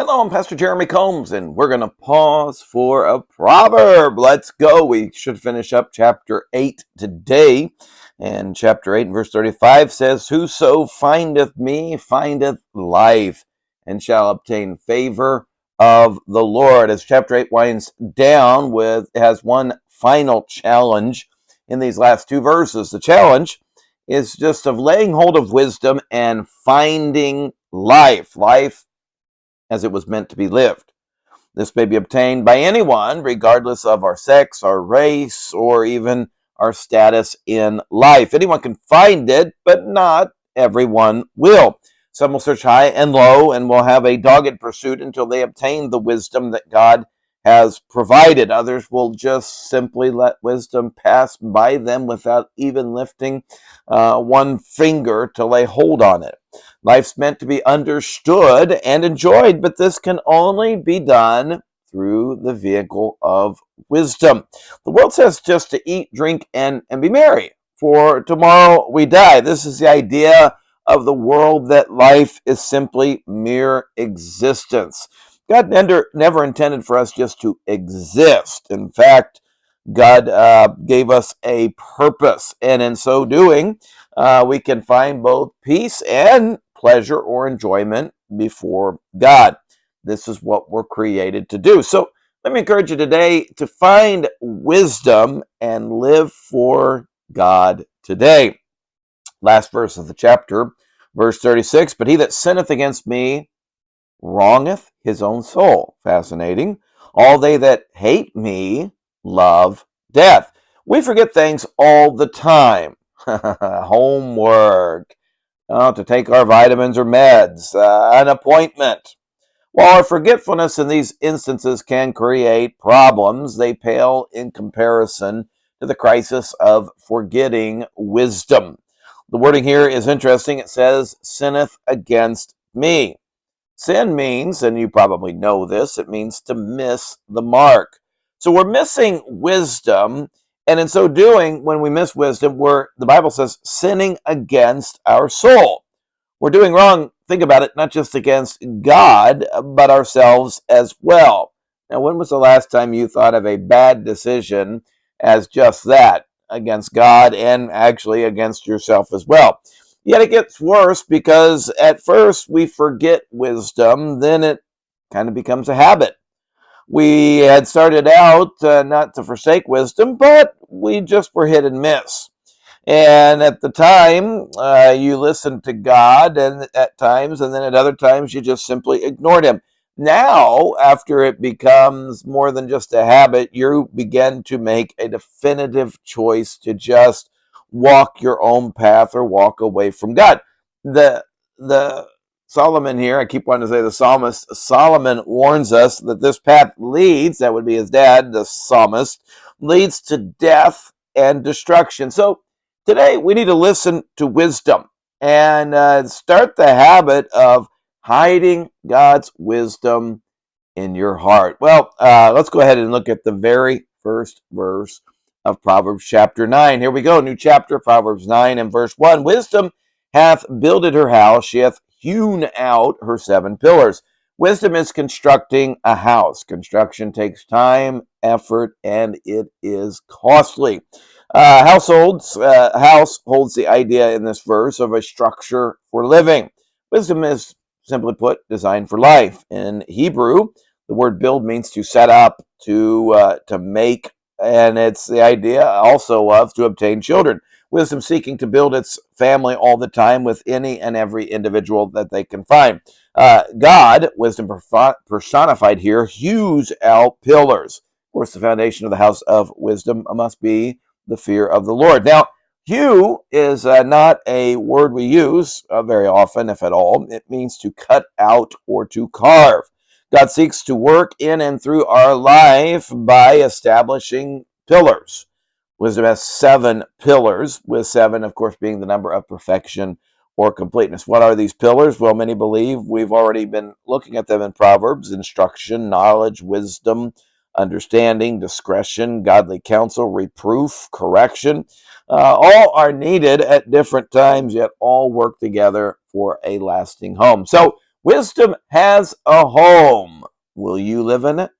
Hello, I'm Pastor Jeremy Combs, and we're going to pause for a proverb. Let's go. We should finish up chapter 8 today. And chapter 8 and verse 35 says, "Whoso findeth me findeth life, and shall obtain favor of the Lord." As chapter 8 winds down, it has one final challenge in these last two verses. The challenge is just of laying hold of wisdom and finding life as it was meant to be lived. This may be obtained by anyone, regardless of our sex, our race, or even our status in life. Anyone can find it, but not everyone will. Some will search high and low and will have a dogged pursuit until they obtain the wisdom that God has provided. Others will just simply let wisdom pass by them without even lifting one finger to lay hold on it. Life's meant to be understood and enjoyed, but this can only be done through the vehicle of wisdom. The world says just to eat, drink, and be merry, for tomorrow we die. This is the idea of the world, that life is simply mere existence. God never intended for us just to exist. In fact, God gave us a purpose, and in so doing, we can find both peace and pleasure or enjoyment before God. This is what we're created to do. So let me encourage you today to find wisdom and live for God today. Last verse of the chapter, verse 36, "But he that sinneth against me wrongeth his own soul." Fascinating. "All they that hate me love death." We forget things all the time. Homework, to take our vitamins or meds, an appointment. While our forgetfulness in these instances can create problems, they pale in comparison to the crisis of forgetting wisdom. The wording here is interesting. It says, "sinneth against me." Sin means, and you probably know this, it means to miss the mark. So we're missing wisdom, and in so doing, when we miss wisdom, the Bible says, sinning against our soul. We're doing wrong, think about it, not just against God, but ourselves as well. Now, when was the last time you thought of a bad decision as just that, against God and actually against yourself as well? Yet it gets worse, because at first we forget wisdom, then it kind of becomes a habit. We had started out not to forsake wisdom, but we just were hit and miss. And at the time, you listened to God, and at times, and then at other times, you just simply ignored Him. Now, after it becomes more than just a habit, you begin to make a definitive choice to just walk your own path or walk away from God. The Solomon here, I keep wanting to say the psalmist, Solomon warns us that this path leads, that would be his dad, the psalmist, leads to death and destruction. So today we need to listen to wisdom and start the habit of hiding God's wisdom in your heart. Well, let's go ahead and look at the very first verse of Proverbs chapter 9. Here we go, new chapter, Proverbs 9 and verse 1. "Wisdom hath builded her house, she hath hewn out her seven pillars." Wisdom is constructing a house. Construction takes time, effort, and it is costly. House holds the idea in this verse of a structure for living. Wisdom is, simply put, designed for life. In Hebrew, the word build means to set up, to make, and it's the idea also of to obtain children. Wisdom seeking to build its family all the time with any and every individual that they can find. God, wisdom personified here, hews out pillars. Of course, the foundation of the house of wisdom must be the fear of the Lord. Now, hew is not a word we use very often, if at all. It means to cut out or to carve. God seeks to work in and through our life by establishing pillars. Wisdom has seven pillars, with seven, of course, being the number of perfection or completeness. What are these pillars? Well, many believe we've already been looking at them in Proverbs: instruction, knowledge, wisdom, understanding, discretion, godly counsel, reproof, correction. All are needed at different times, yet all work together for a lasting home. So Wisdom has a home. Will you live in it?